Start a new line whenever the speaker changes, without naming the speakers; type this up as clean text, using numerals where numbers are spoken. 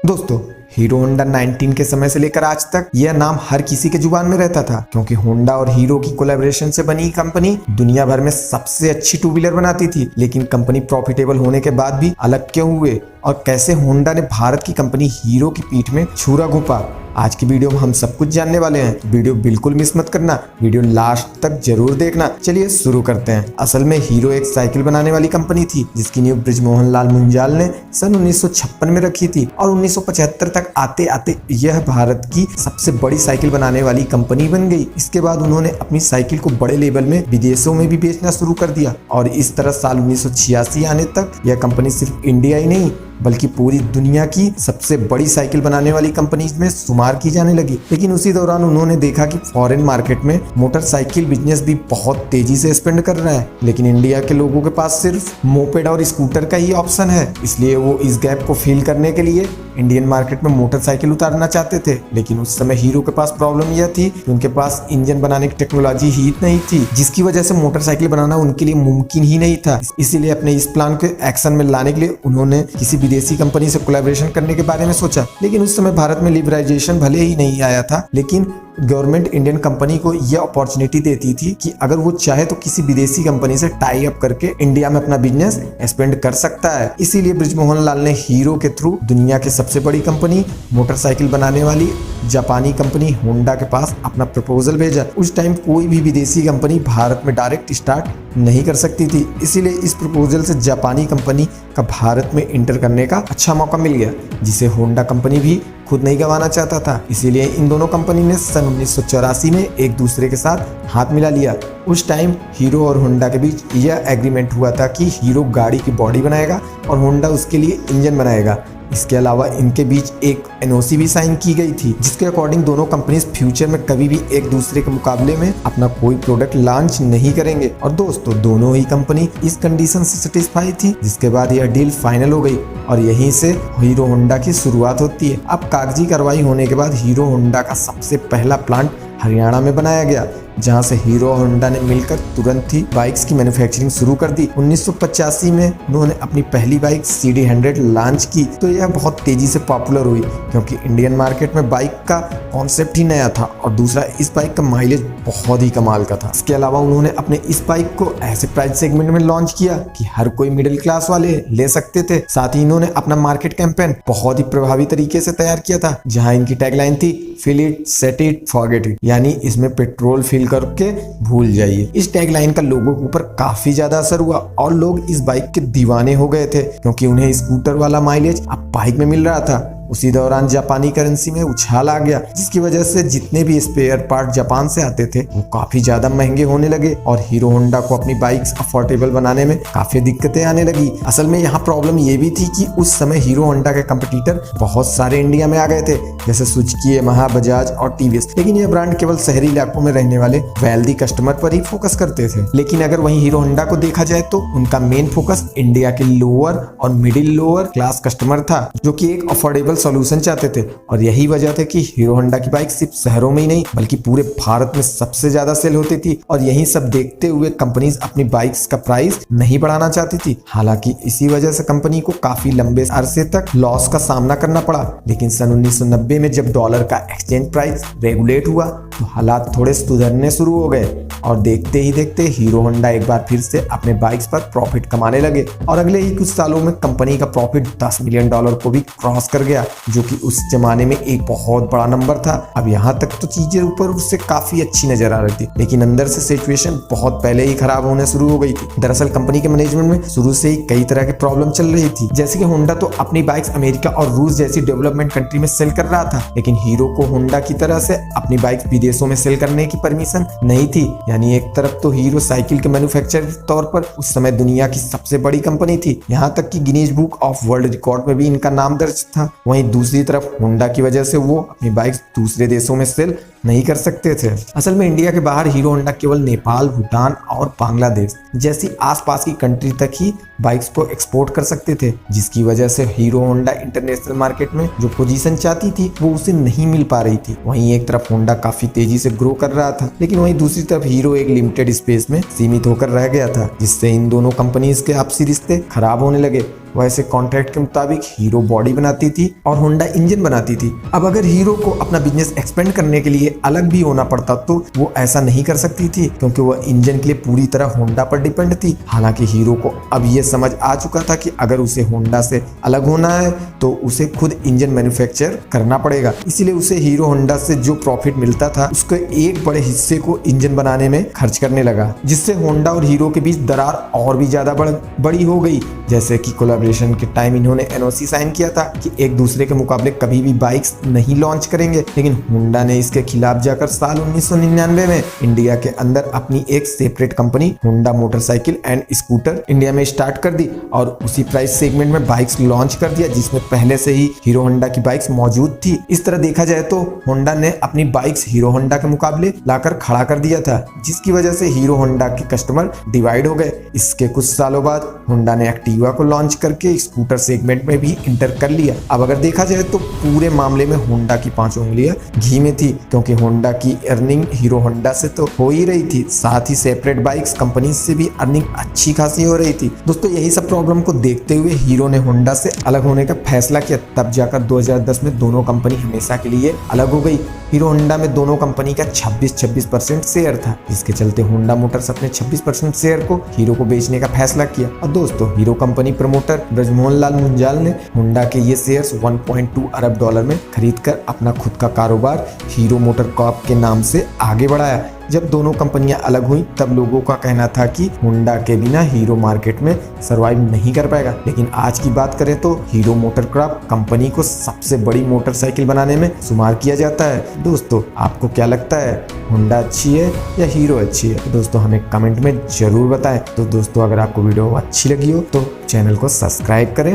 दोस्तों, hero Honda 19 के समय से लेकर आज तक यह नाम हर किसी के जुबान में रहता था, क्योंकि होंडा और हीरो की कोलैबोरेशन से बनी कंपनी दुनिया भर में सबसे अच्छी टू व्हीलर बनाती थी। लेकिन कंपनी प्रॉफिटेबल होने के बाद भी अलग क्यों हुए और कैसे होंडा ने भारत की कंपनी हीरो की पीठ में छुरा घोंपा, आज की वीडियो में हम सब कुछ जानने वाले हैं। वीडियो बिल्कुल मिस मत करना, वीडियो लास्ट तक जरूर देखना। चलिए शुरू करते हैं। असल में हीरो एक साइकिल बनाने वाली कंपनी थी जिसकी नींव बृजमोहन लाल मुंजाल ने सन 1956 में रखी थी और 1975 तक आते आते यह भारत की सबसे बड़ी साइकिल बनाने वाली कंपनी बन गई। इसके बाद उन्होंने अपनी साइकिल को बड़े लेवल में विदेशों में भी बेचना शुरू कर दिया और इस तरह साल 1986 आने तक यह कंपनी सिर्फ इंडिया ही नहीं बल्कि पूरी दुनिया की सबसे बड़ी साइकिल बनाने वाली कंपनीज में शुमार की जाने लगी। लेकिन उसी दौरान उन्होंने देखा कि फॉरेन मार्केट में मोटरसाइकिल बिजनेस भी बहुत तेजी से एक्सपेंड कर रहा है, लेकिन इंडिया के लोगों के पास सिर्फ मोपेड और स्कूटर का ही ऑप्शन है। इसलिए वो इस गैप को फिल करने के लिए इंडियन मार्केट में मोटरसाइकिल उतारना चाहते थे। लेकिन उस समय हीरो के पास प्रॉब्लम यह थी कि उनके पास इंजन बनाने की टेक्नोलॉजी ही नहीं थी, जिसकी वजह से मोटरसाइकिल बनाना उनके लिए मुमकिन ही नहीं था। इसीलिए अपने इस प्लान को एक्शन में लाने के लिए उन्होंने किसी विदेशी कंपनी से कोलैबोरेशन करने के बारे में सोचा। लेकिन उस समय भारत में लिबरलाइजेशन भले ही नहीं आया था, लेकिन गवर्नमेंट इंडियन कंपनी को यह अपॉर्चुनिटी देती थी कि अगर वो चाहे तो किसी विदेशी कंपनी से टाई अप करके इंडिया में अपना बिजनेस एक्सपेंड कर सकता है। इसीलिए बृजमोहन लाल ने हीरो के थ्रू दुनिया की सबसे बड़ी कंपनी मोटरसाइकिल बनाने वाली जापानी कंपनी होंडा के पास अपना प्रपोजल भेजा। उस टाइम कोई भी विदेशी कंपनी भारत में डायरेक्ट स्टार्ट नहीं कर सकती थी, इसीलिए इस प्रपोजल से जापानी कंपनी का भारत में इंटर करने का अच्छा मौका मिल गया, जिसे होंडा कंपनी भी खुद नहीं गंवाना चाहता था। इसीलिए इन दोनों कंपनी ने सन 1984 में एक दूसरे के साथ हाथ मिला लिया। उस टाइम हीरो और होंडा के बीच यह एग्रीमेंट हुआ था कि हीरो गाड़ी की बॉडी बनाएगा और होंडा उसके लिए इंजन बनाएगा। इसके अलावा इनके बीच एक एनओसी भी साइन की गई थी, जिसके अकॉर्डिंग दोनों कंपनीज फ्यूचर में कभी भी एक दूसरे के मुकाबले में अपना कोई प्रोडक्ट लॉन्च नहीं करेंगे। और दोस्तों, दोनों ही कंपनी इस कंडीशन से सेटिस्फाई थी, जिसके बाद यह डील फाइनल हो गई और यहीं से हीरो होंडा की शुरुआत होती है। अब कागजी कार्रवाई होने के बाद हीरो होंडा का सबसे पहला प्लांट हरियाणा में बनाया गया, जहां से हीरो और होंडा ने मिलकर तुरंत ही बाइक्स की मैन्युफैक्चरिंग शुरू कर दी। 1985 में उन्होंने अपनी पहली बाइक CD100 लॉन्च की, तो यह बहुत तेजी से पॉपुलर हुई क्योंकि इंडियन मार्केट में बाइक का कॉन्सेप्ट ही नया था और दूसरा इस बाइक का माइलेज बहुत ही कमाल का था। इसके अलावा उन्होंने अपने इस बाइक को ऐसे प्राइस सेगमेंट में लॉन्च किया कि हर कोई मिडिल क्लास वाले ले सकते थे। साथ ही इन्होंने अपना मार्केट कैंपेन बहुत ही प्रभावी तरीके से तैयार किया था, जहाँ इनकी टैगलाइन थी fill it, set it, forget it, यानी इसमें पेट्रोल फिल करके भूल जाइए। इस टैगलाइन का लोगों के ऊपर काफी ज्यादा असर हुआ और लोग इस बाइक के दीवाने हो गए थे, क्योंकि उन्हें स्कूटर वाला माइलेज अब बाइक में मिल रहा था। उसी दौरान जापानी करेंसी में उछाल आ गया, जिसकी वजह से जितने भी स्पेयर पार्ट जापान से आते थे वो काफी ज्यादा महंगे होने लगे और हीरो होंडा को अपनी बाइक्स अफोर्डेबल बनाने में काफी दिक्कतें आने लगी। असल में यहाँ प्रॉब्लम ये भी थी कि उस समय हीरो होंडा के कंपटीटर बहुत सारे इंडिया में आ गए थे, जैसे सुजुकी, यामाहा, बजाज और टीवीएस। लेकिन यह ब्रांड केवल शहरी इलाकों में रहने वाले वेल्दी कस्टमर पर ही फोकस करते थे। लेकिन अगर वहीं हीरो होंडा को देखा जाए तो उनका मेन फोकस इंडिया के लोअर और मिडिल लोअर क्लास कस्टमर था, जो कि एक अफोर्डेबल सॉल्यूशन चाहते थे। और यही वजह थी कि हीरो होंडा की बाइक सिर्फ शहरों में ही नहीं बल्कि पूरे भारत में सबसे ज्यादा सेल होती थी। और यही सब देखते हुए कंपनीज अपनी बाइक्स का प्राइस नहीं बढ़ाना चाहती थी। हालांकि इसी वजह से कंपनी को काफी लंबे अरसे तक लॉस का सामना करना पड़ा। लेकिन सन 1990 में जब डॉलर का एक्सचेंज प्राइस रेगुलेट हुआ तो हालात थोड़े सुधरने शुरू हो गए और देखते ही देखते हीरो होंडा एक बार फिर से अपने बाइक्स पर प्रॉफिट कमाने लगे। और अगले ही कुछ सालों में कंपनी का प्रॉफिट $10 मिलियन को भी क्रॉस कर गया, जो कि उस जमाने में एक बहुत बड़ा नंबर था। अब यहाँ तक तो चीजें ऊपर उससे काफी अच्छी नजर आ रही थी, लेकिन अंदर से सिचुएशन बहुत पहले ही खराब होने शुरू हो गई थी। दरअसल कंपनी के मैनेजमेंट में शुरू से ही कई तरह की प्रॉब्लम चल रही थी, जैसे कि होंडा तो अपनी बाइक्स अमेरिका और रूस जैसी डेवलपमेंट कंट्री में सेल कर रहा था, लेकिन हीरो को होंडा की तरह से अपनी बाइक्स विदेशों में सेल करने की परमिशन नहीं थी। यानी एक तरफ तो हीरो साइकिल के मैन्युफैक्चरर के तौर पर उस समय दुनिया की सबसे बड़ी कंपनी थी, यहाँ तक कि Guinness book of world record में भी इनका नाम दर्ज था। वहीं दूसरी तरफ होंडा की वजह से वो अपनी बाइक्स दूसरे देशों में सेल नहीं कर सकते थे। असल में इंडिया के बाहर हीरो होंडा केवल नेपाल, भूटान और बांग्लादेश जैसी आसपास की कंट्री तक ही बाइक्स को एक्सपोर्ट कर सकते थे, जिसकी वजह से हीरो होंडा इंटरनेशनल मार्केट में जो पोजीशन चाहती थी वो उसे नहीं मिल पा रही थी। वहीं एक तरफ होंडा काफी तेजी से ग्रो कर रहा था, लेकिन वहीं दूसरी तरफ हीरो एक लिमिटेड स्पेस में सीमित होकर रह गया था, जिससे इन दोनों कंपनीज के आपसी रिश्ते खराब होने लगे। वैसे कॉन्ट्रैक्ट के मुताबिक हीरो बॉडी बनाती थी और होंडा इंजन बनाती थी। अब अगर हीरो को अपना बिजनेस एक्सपेंड करने के लिए अलग भी होना पड़ता तो वो ऐसा नहीं कर सकती थी, क्योंकि वो इंजन के लिए पूरी तरह होंडा पर डिपेंड थी। हालांकि हीरो को अब ये समझ आ चुका था कि अगर उसे होंडा से अलग होना है तो उसे खुद इंजन मैन्युफैक्चर करना पड़ेगा। इसीलिए उसे हीरो होंडा से जो प्रॉफिट मिलता था उसके एक बड़े हिस्से को इंजन बनाने में खर्च करने लगा, जिससे होंडा और हीरो के बीच दरार और भी ज्यादा बड़ी हो गई। जैसे कि कोलैबोरेशन के टाइम इन्होंने एनओसी साइन किया था कि एक दूसरे के मुकाबले कभी भी बाइक्स नहीं लॉन्च करेंगे, लेकिन होंडा ने इसके खिलाफ जाकर साल 1999 में इंडिया के अंदर अपनी एक separate company Honda motorcycle and scooter India में स्टार्ट कर दी और उसी प्राइस सेगमेंट में बाइक्स लॉन्च कर दिया, जिसमें पहले से ही हीरो होंडा की बाइक्स मौजूद थी। इस तरह देखा जाए तो होंडा ने अपनी बाइक्स हीरो होंडा के मुकाबले लाकर खड़ा कर दिया था, जिसकी वजह से हीरो होंडा के कस्टमर डिवाइड हो गए। इसके कुछ सालों बाद होंडा ने एक्टिवा को लॉन्च करके स्कूटर सेगमेंट में भी इंटर कर लिया। अब अगर देखा जाए तो पूरे मामले में होंडा की 5 उंगलियां घी में थी, क्योंकि होंडा की अर्निंग हीरो होंडा से तो हो ही रही थी, साथ ही सेपरेट बाइक्स कंपनी से भी अर्निंग अच्छी खासी हो रही थी। दोस्तों यही सब प्रॉब्लम को देखते हुए हीरो ने होंडा से अलग होने का फैसला किया। तब जाकर 2010 में दोनों कंपनी हमेशा के लिए अलग हो गई। हीरो होंडा में दोनों कंपनी का 26% शेयर था, जिसके चलते होंडा मोटर्स अपने 26% शेयर को हीरो को बेचने का फैसला किया। और दोस्तों हीरो कंपनी प्रमोटर ब्रजमोहन लाल मुंजाल ने होंडा के ये शेयर्स 1.2 अरब डॉलर में खरीदकर अपना खुद का कारोबार हीरो मोटर कॉर्प के नाम से आगे बढ़ाया। जब दोनों कंपनियां अलग हुई तब लोगों का कहना था कि होंडा के बिना हीरो मार्केट में सरवाइव नहीं कर पाएगा, लेकिन आज की बात करें तो हीरो मोटरक्राफ्ट कंपनी को सबसे बड़ी मोटरसाइकिल बनाने में शुमार किया जाता है। दोस्तों आपको क्या लगता है, होंडा अच्छी है या हीरो अच्छी है? तो दोस्तों हमें कमेंट में जरूर बताएं। तो दोस्तों अगर आपको वीडियो अच्छी लगी हो तो चैनल को सब्सक्राइब करें।